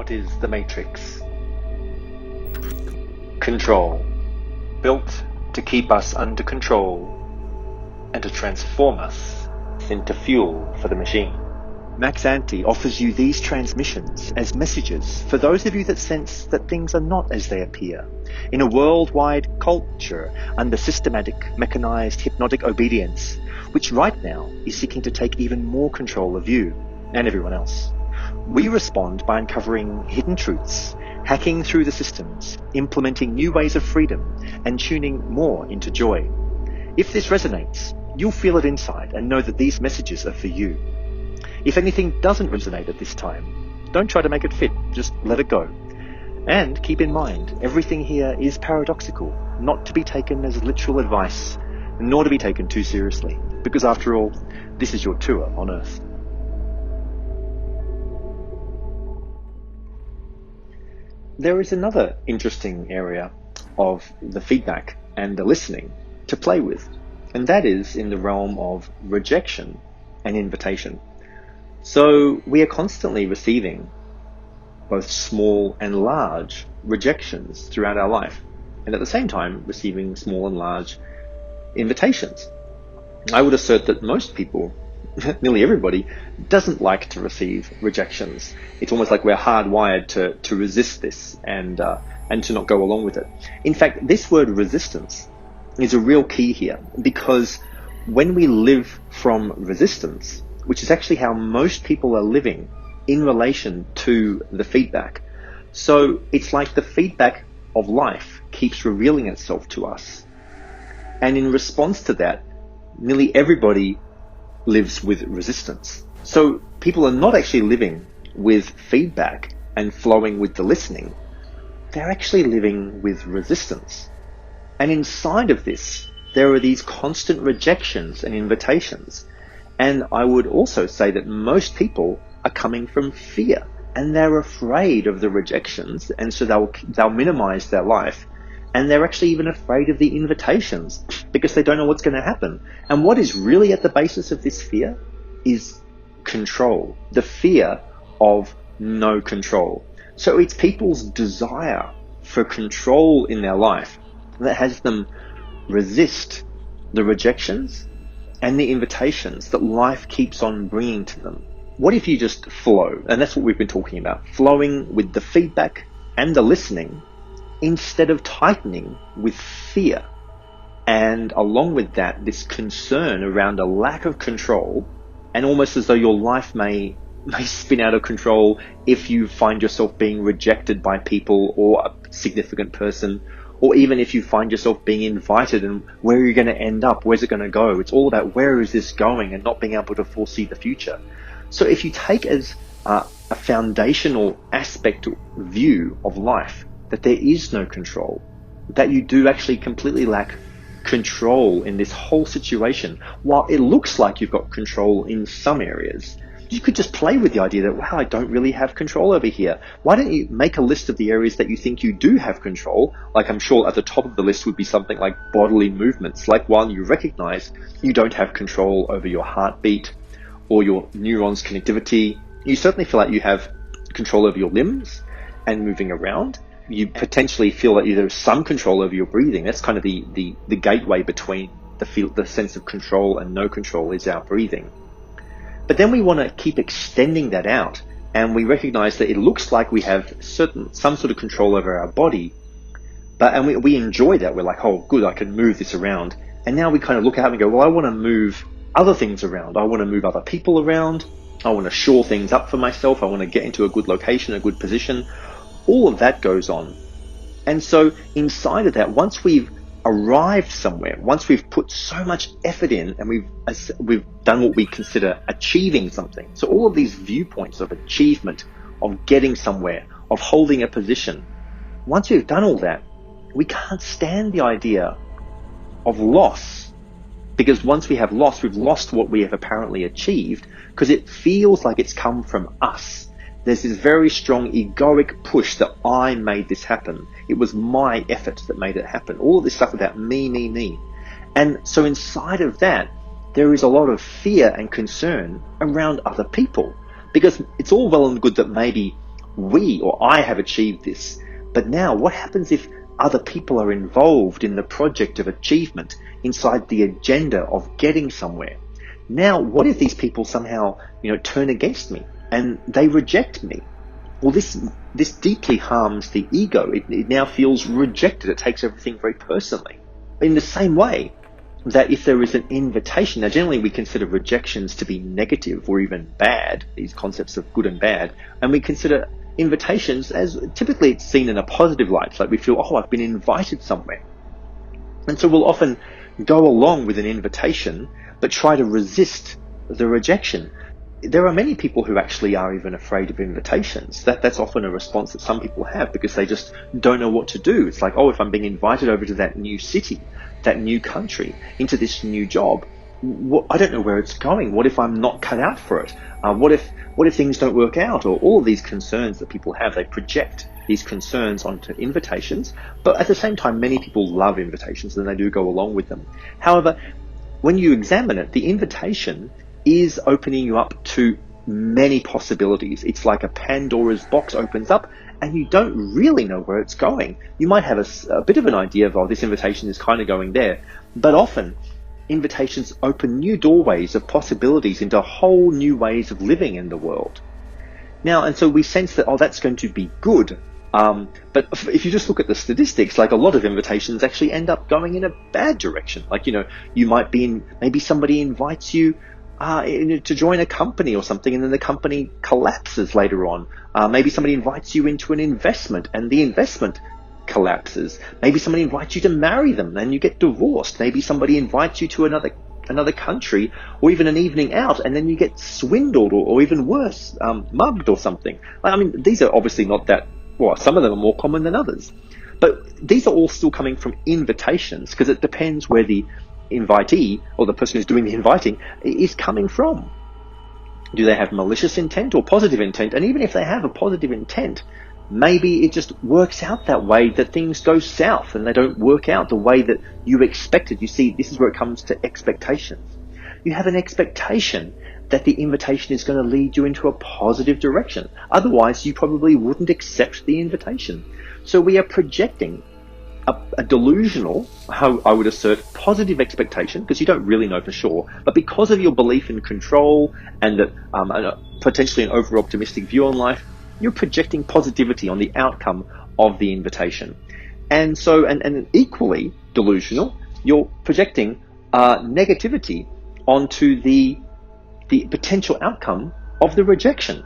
What is the Matrix? Control. Built to keep us under control and to transform us into fuel for the machine. MaxAnte offers you these transmissions as messages for those of you that sense that things are not as they appear in a worldwide culture under systematic, mechanized, hypnotic obedience, which right now is seeking to take even more control of you and everyone else. We respond by uncovering hidden truths, hacking through the systems, implementing new ways of freedom, and tuning more into joy. If this resonates, you'll feel it inside and know that these messages are for you. If anything doesn't resonate at this time, don't try to make it fit, just let it go. And keep in mind, everything here is paradoxical, not to be taken as literal advice, nor to be taken too seriously, because after all, this is your tour on Earth. There is another interesting area of the feedback and the listening to play with, and that is in the realm of rejection and invitation. So we are constantly receiving both small and large rejections throughout our life, and at the same time receiving small and large invitations. I would assert that most people, nearly everybody, doesn't like to receive rejections. It's almost like we're hardwired to resist this and to not go along with it. In fact, this word resistance is a real key here, because when we live from resistance, which is actually how most people are living in relation to the feedback. So it's like the feedback of life keeps revealing itself to us. And in response to that, nearly everybody lives with resistance. So people are not actually living with feedback and flowing with the listening. They're actually living with resistance. And inside of this, there are these constant rejections and invitations. And I would also say that most people are coming from fear, and they're afraid of the rejections, and so they'll minimize their life. And they're actually even afraid of the invitations because they don't know what's going to happen. And what is really at the basis of this fear is control, the fear of no control. So it's people's desire for control in their life that has them resist the rejections and the invitations that life keeps on bringing to them. What if you just flow? And that's what we've been talking about, flowing with the feedback and the listening instead of tightening with fear. And along with that, this concern around a lack of control, and almost as though your life may spin out of control if you find yourself being rejected by people or a significant person, or even if you find yourself being invited, and where are you going to end up? Where's it going to go? It's all about where is this going and not being able to foresee the future. So if you take as a foundational aspect view of life that there is no control, that you do actually completely lack control in this whole situation, while it looks like you've got control in some areas, you could just play with the idea that, wow, I don't really have control over here. Why don't you make a list of the areas that you think you do have control? Like, I'm sure at the top of the list would be something like bodily movements. Like, while you recognize you don't have control over your heartbeat or your neurons connectivity, you certainly feel like you have control over your limbs and moving around. You potentially feel that there's some control over your breathing. That's kind of the gateway between the sense of control and no control is our breathing. But then we want to keep extending that out, and we recognize that it looks like we have some sort of control over our body, and we enjoy that. We're like, oh, good, I can move this around. And now we kind of look at it and go, well, I want to move other things around. I want to move other people around. I want to shore things up for myself. I want to get into a good location, a good position. All of that goes on. And so inside of that, once we've arrived somewhere, once we've put so much effort in and we've done what we consider achieving something, so all of these viewpoints of achievement, of getting somewhere, of holding a position, once we've done all that, we can't stand the idea of loss, because once we have lost, we've lost what we have apparently achieved, because it feels like it's come from us. There's this very strong egoic push that I made this happen. It was my effort that made it happen. All of this stuff about me. And so inside of that, there is a lot of fear and concern around other people, because it's all well and good that maybe we or I have achieved this. But now what happens if other people are involved in the project of achievement, inside the agenda of getting somewhere? Now, what if these people somehow, turn against me and they reject me? Well, this deeply harms the ego. It now feels rejected. It takes everything very personally. In the same way that if there is an invitation, now generally we consider rejections to be negative or even bad, these concepts of good and bad, and we consider invitations as typically it's seen in a positive light, like we feel, oh, I've been invited somewhere. And so we'll often go along with an invitation, but try to resist the rejection. There are many people who actually are even afraid of invitations. That's often a response that some people have because they just don't know what to do. It's like, oh, if I'm being invited over to that new city, that new country, into this new job, I don't know where it's going. What if I'm not cut out for it? What if things don't work out? Or all of these concerns that people have, they project these concerns onto invitations. But at the same time, many people love invitations and they do go along with them. However, when you examine it, the invitation is opening you up to many possibilities. It's like a Pandora's box opens up and you don't really know where it's going. You might have a bit of an idea of, oh, this invitation is kind of going there, but often invitations open new doorways of possibilities into whole new ways of living in the world. Now, and so we sense that, oh, that's going to be good. But if you just look at the statistics, like a lot of invitations actually end up going in a bad direction. Like, you might be in, maybe somebody invites you to join a company or something, and then the company collapses later on. Maybe somebody invites you into an investment and the investment collapses. Maybe somebody invites you to marry them and you get divorced. Maybe somebody invites you to another country or even an evening out and then you get swindled or even worse, mugged or something. I mean, these are obviously not that, well, some of them are more common than others. But these are all still coming from invitations because it depends where the invitee or the person who's doing the inviting is coming from. Do they have malicious intent or positive intent? And even if they have a positive intent, maybe it just works out that way, that things go south and they don't work out the way that you expected. You see, this is where it comes to expectations. You have an expectation that the invitation is going to lead you into a positive direction. Otherwise, you probably wouldn't accept the invitation. So we are projecting a delusional, how I would assert, positive expectation, because you don't really know for sure, but because of your belief in control and that potentially an over-optimistic view on life, you're projecting positivity on the outcome of the invitation. And so, and equally delusional, you're projecting negativity onto the potential outcome of the rejection.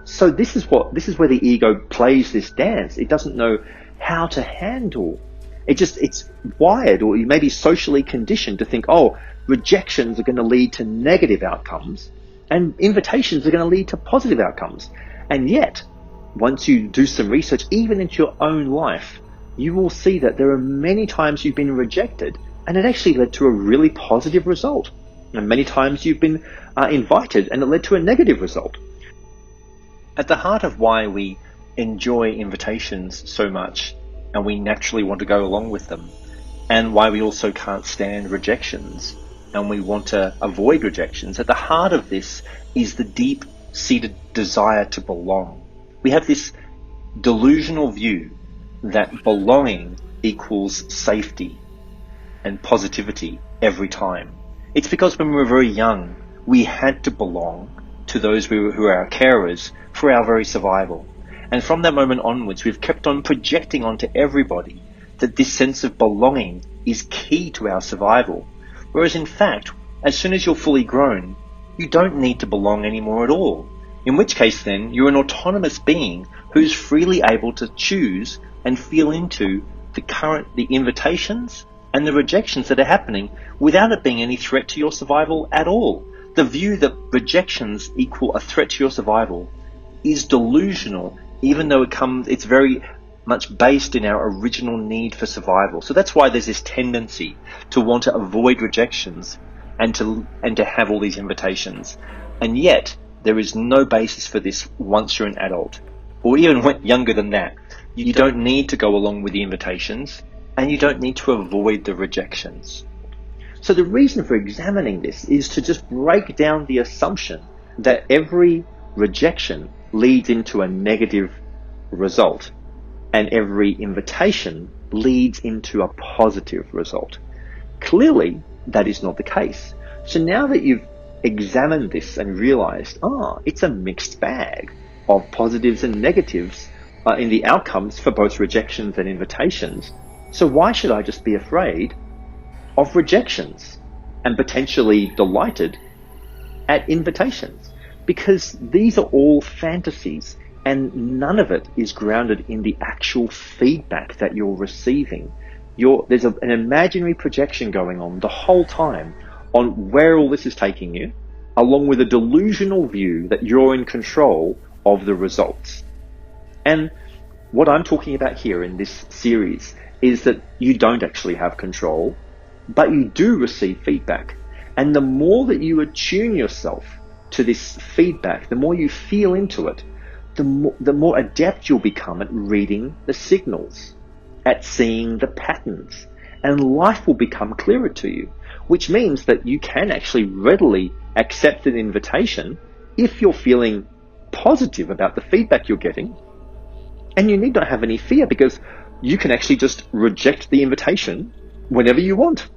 So this is where the ego plays this dance. It doesn't know how to handle. It's wired, or you may be socially conditioned to think, oh, rejections are going to lead to negative outcomes and invitations are going to lead to positive outcomes. And yet, once you do some research, even into your own life, you will see that there are many times you've been rejected and it actually led to a really positive result. And many times you've been invited and it led to a negative result. At the heart of why we enjoy invitations so much and we naturally want to go along with them, and why we also can't stand rejections and we want to avoid rejections, at the heart of this is the deep-seated desire to belong. We have this delusional view that belonging equals safety and positivity every time. It's because when we were very young, we had to belong to those who are our carers for our very survival. And from that moment onwards, we've kept on projecting onto everybody that this sense of belonging is key to our survival. Whereas in fact, as soon as you're fully grown, you don't need to belong anymore at all. In which case then, you're an autonomous being who's freely able to choose and feel into the invitations and the rejections that are happening without it being any threat to your survival at all. The view that rejections equal a threat to your survival is delusional, even though it's very much based in our original need for survival. So that's why there's this tendency to want to avoid rejections and to have all these invitations. And yet, there is no basis for this once you're an adult, or even younger than that. You don't need to go along with the invitations, and you don't need to avoid the rejections. So the reason for examining this is to just break down the assumption that every rejection leads into a negative result, and every invitation leads into a positive result. Clearly, that is not the case. So now that you've examined this and realized, it's a mixed bag of positives and negatives in the outcomes for both rejections and invitations, so why should I just be afraid of rejections and potentially delighted at invitations? Because these are all fantasies, and none of it is grounded in the actual feedback that you're receiving. There's an imaginary projection going on the whole time on where all this is taking you, along with a delusional view that you're in control of the results. And what I'm talking about here in this series is that you don't actually have control, but you do receive feedback. And the more that you attune yourself to this feedback, the more you feel into it, the more adept you'll become at reading the signals, at seeing the patterns, and life will become clearer to you, which means that you can actually readily accept an invitation if you're feeling positive about the feedback you're getting. And you need not have any fear, because you can actually just reject the invitation whenever you want.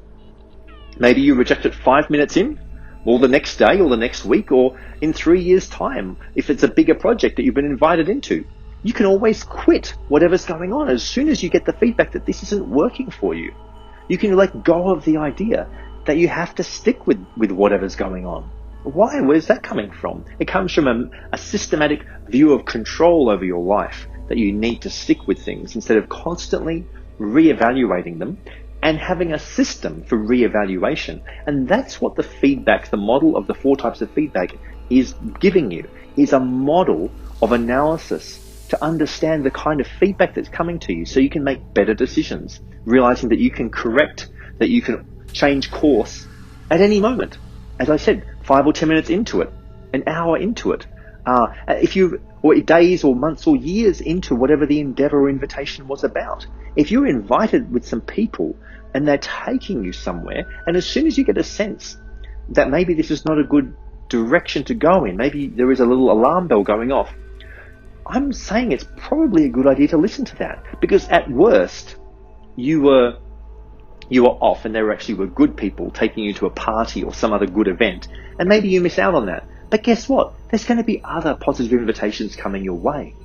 Maybe you reject it 5 minutes in, or the next day, or the next week, or in 3 years' time, if it's a bigger project that you've been invited into. You can always quit whatever's going on as soon as you get the feedback that this isn't working for you. You can let go of the idea that you have to stick with whatever's going on. Why? Where's that coming from? It comes from a systematic view of control over your life, that you need to stick with things instead of constantly reevaluating them and having a system for reevaluation. And that's what the feedback, the model of the 4 types of feedback is giving you, is a model of analysis to understand the kind of feedback that's coming to you so you can make better decisions, realizing that you can correct, that you can change course at any moment. As I said, 5 or 10 minutes into it, an hour into it, or days or months or years into whatever the endeavor or invitation was about. If you're invited with some people and they're taking you somewhere, and as soon as you get a sense that maybe this is not a good direction to go in, maybe there is a little alarm bell going off, I'm saying it's probably a good idea to listen to that, because at worst, you were off and they were good people taking you to a party or some other good event, and maybe you miss out on that. But guess what? There's going to be other positive invitations coming your way.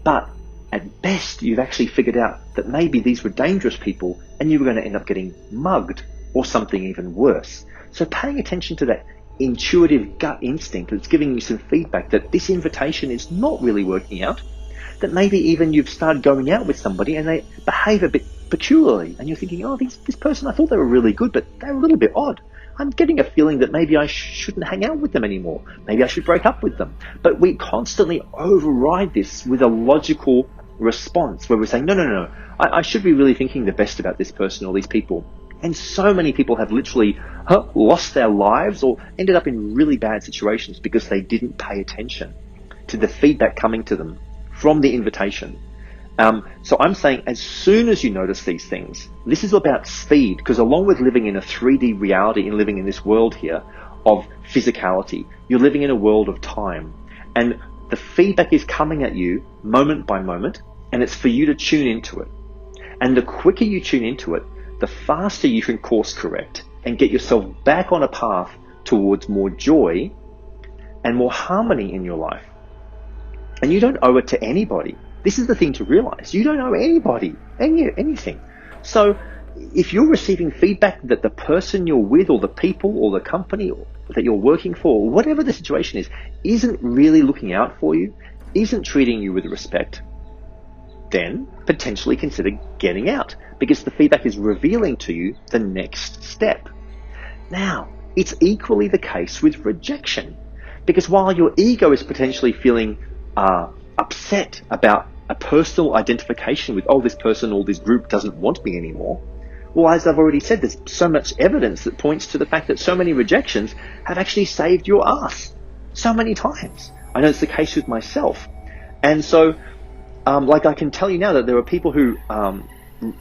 But at best, you've actually figured out that maybe these were dangerous people and you were going to end up getting mugged or something even worse. So paying attention to that intuitive gut instinct that's giving you some feedback that this invitation is not really working out, that maybe even you've started going out with somebody and they behave a bit peculiarly, and you're thinking, this person, I thought they were really good, but they're a little bit odd. I'm getting a feeling that maybe I shouldn't hang out with them anymore. Maybe I should break up with them. But we constantly override this with a logical response where we're saying, no, I should be really thinking the best about this person or these people. And so many people have literally lost their lives or ended up in really bad situations because they didn't pay attention to the feedback coming to them from the invitation. So I'm saying, as soon as you notice these things, this is about speed, because along with living in a 3D reality and living in this world here of physicality, you're living in a world of time. And the feedback is coming at you moment by moment, and it's for you to tune into it. And the quicker you tune into it, the faster you can course correct and get yourself back on a path towards more joy and more harmony in your life. And you don't owe it to anybody. This is the thing to realize. You don't owe anybody anything. So if you're receiving feedback that the person you're with or the people or the company that you're working for, whatever the situation is, isn't really looking out for you, isn't treating you with respect, then potentially consider getting out, because the feedback is revealing to you the next step. Now, it's equally the case with rejection, because while your ego is potentially feeling upset about a personal identification with, this person or this group doesn't want me anymore. Well, as I've already said, there's so much evidence that points to the fact that so many rejections have actually saved your ass so many times. I know it's the case with myself. And so, I can tell you now that there are people who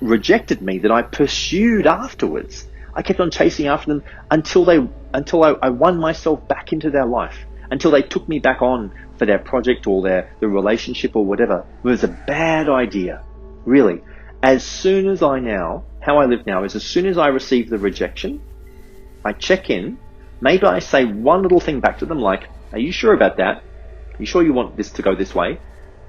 rejected me that I pursued afterwards. I kept on chasing after them until I won myself back into their life. until they took me back on for their project or their relationship or whatever. It was a bad idea. Really. As soon as how I live now is as soon as I receive the rejection, I check in, maybe I say one little thing back to them like, are you sure about that? Are you sure you want this to go this way?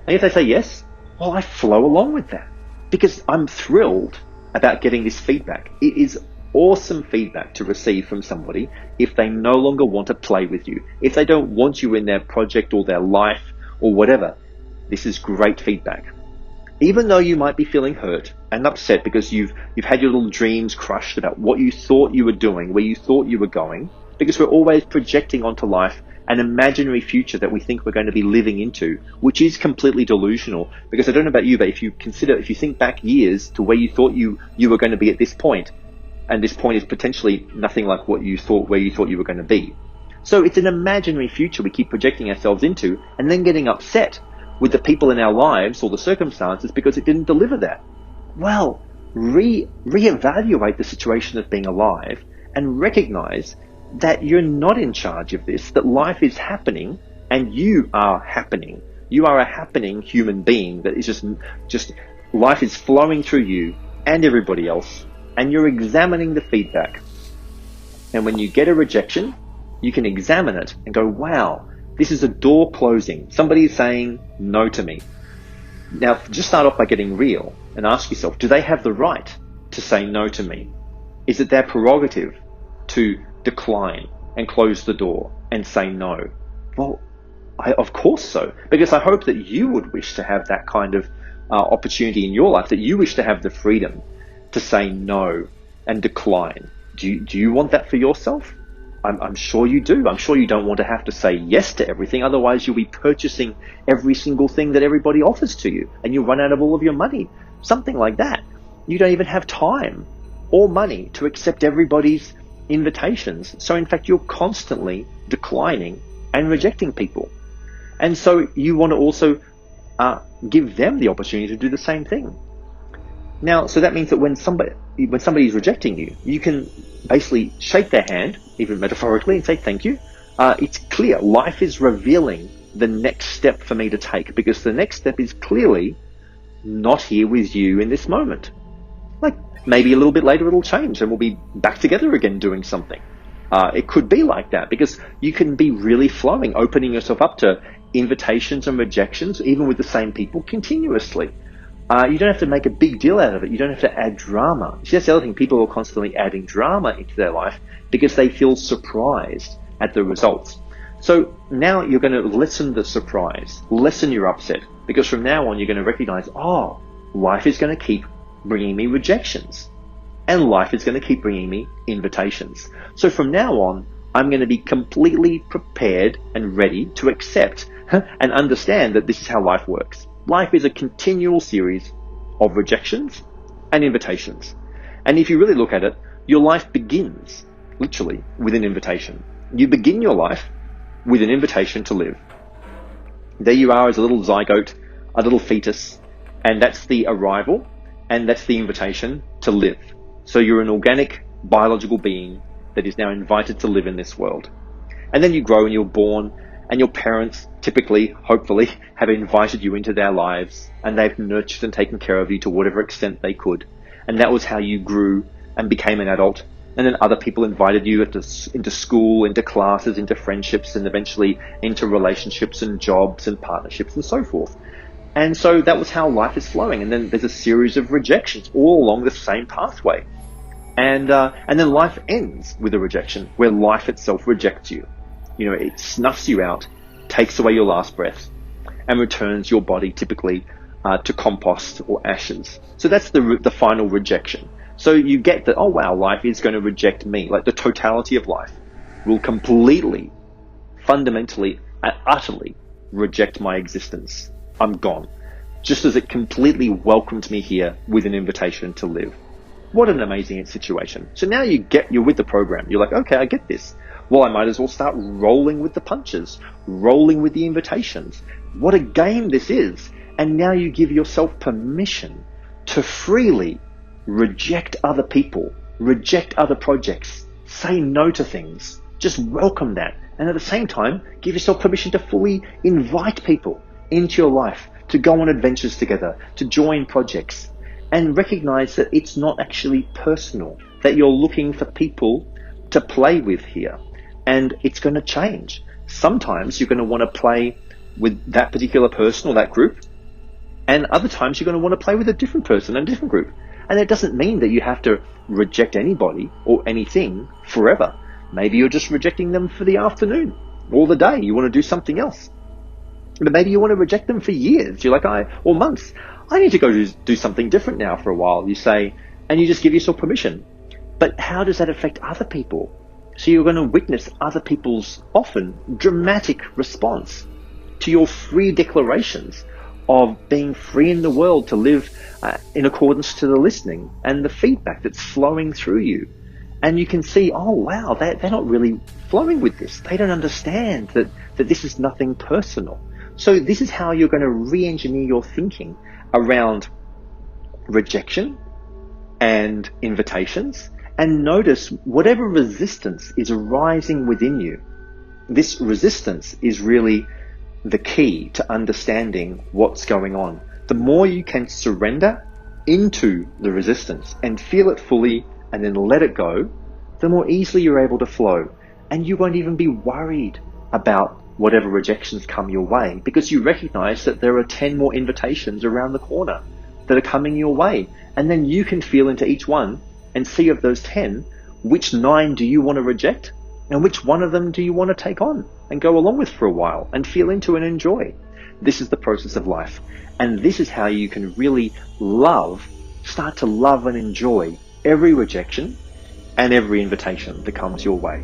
And if they say yes, well, I flow along with that because I'm thrilled about getting this feedback. It is awesome feedback to receive from somebody if they no longer want to play with you, if they don't want you in their project or their life or whatever. This is great feedback. Even though you might be feeling hurt and upset because you've had your little dreams crushed about what you thought you were doing, where you thought you were going, because we're always projecting onto life an imaginary future that we think we're going to be living into, which is completely delusional. Because I don't know about you, but if you think back years to where you thought you were going to be at this point, and this point is potentially nothing like where you thought you were going to be. So it's an imaginary future we keep projecting ourselves into and then getting upset with the people in our lives or the circumstances because it didn't deliver that. Well, reevaluate the situation of being alive and recognize that you're not in charge of this, that life is happening and you are happening. You are a happening human being that is just life is flowing through you and everybody else, and you're examining the feedback. And when you get a rejection, you can examine it and go, wow, this is a door closing. Somebody is saying no to me. Now, just start off by getting real and ask yourself, do they have the right to say no to me? Is it their prerogative to decline and close the door and say no? Well, of course so, because I hope that you would wish to have that kind of opportunity in your life, that you wish to have the freedom to say no and decline. Do you want that for yourself? I'm sure you do. I'm sure you don't want to have to say yes to everything. Otherwise, you'll be purchasing every single thing that everybody offers to you and you'll run out of all of your money. Something like that. You don't even have time or money to accept everybody's invitations. So in fact, you're constantly declining and rejecting people. And so you want to also give them the opportunity to do the same thing. Now, so that means that when somebody is rejecting you, you can basically shake their hand, even metaphorically, and say thank you. It's clear. Life is revealing the next step for me to take, because the next step is clearly not here with you in this moment. Like maybe a little bit later it'll change and we'll be back together again doing something. It could be like that, because you can be really flowing, opening yourself up to invitations and rejections, even with the same people continuously. You don't have to make a big deal out of it. You don't have to add drama. See, that's the other thing. People are constantly adding drama into their life because they feel surprised at the results. So now you're going to lessen the surprise, lessen your upset, because from now on you're going to recognize, oh, life is going to keep bringing me rejections and life is going to keep bringing me invitations. So from now on, I'm going to be completely prepared and ready to accept and understand that this is how life works. Life is a continual series of rejections and invitations. And if you really look at it, your life begins literally with an invitation. You begin your life with an invitation to live. There you are as a little zygote, a little fetus, and that's the arrival, and that's the invitation to live. So you're an organic, biological being that is now invited to live in this world. And then you grow and you're born, and your parents typically, hopefully, have invited you into their lives, and they've nurtured and taken care of you to whatever extent they could. And that was how you grew and became an adult. And then other people invited you into school, into classes, into friendships, and eventually into relationships and jobs and partnerships and so forth. And so that was how life is flowing. And then there's a series of rejections all along the same pathway. And then life ends with a rejection where life itself rejects you. You know, it snuffs you out, takes away your last breath, and returns your body typically to compost or ashes. So that's the final rejection. So you get that, oh wow, life is going to reject me. Like the totality of life will completely, fundamentally, and utterly reject my existence. I'm gone. Just as it completely welcomed me here with an invitation to live. What an amazing situation. So now you're with the program. You're like, okay, I get this. Well, I might as well start rolling with the punches, rolling with the invitations. What a game this is. And now you give yourself permission to freely reject other people, reject other projects, say no to things. Just welcome that And at the same time, give yourself permission to fully invite people into your life, to go on adventures together, to join projects, and recognize that it's not actually personal, that you're looking for people to play with here. And it's going to change. Sometimes you're going to want to play with that particular person or that group, and other times you're going to want to play with a different person and a different group. And it doesn't mean that you have to reject anybody or anything forever. Maybe you're just rejecting them for the afternoon or the day. You want to do something else. But maybe you want to reject them for years. You're like, or months. I need to go do something different now for a while, you say, and you just give yourself permission. But how does that affect other people? So you're going to witness other people's often dramatic response to your free declarations of being free in the world to live in accordance to the listening and the feedback that's flowing through you. And you can see, oh wow, they're not really flowing with this. They don't understand that this is nothing personal. So this is how you're going to re-engineer your thinking around rejection and invitations, and notice whatever resistance is arising within you. This resistance is really the key to understanding what's going on. The more you can surrender into the resistance and feel it fully and then let it go, the more easily you're able to flow. And you won't even be worried about whatever rejections come your way, because you recognize that there are 10 more invitations around the corner that are coming your way. And then you can feel into each one and see of those 10, which 9 do you want to reject and which one of them do you want to take on and go along with for a while and feel into and enjoy. This is the process of life. And this is how you can really start to love and enjoy every rejection and every invitation that comes your way.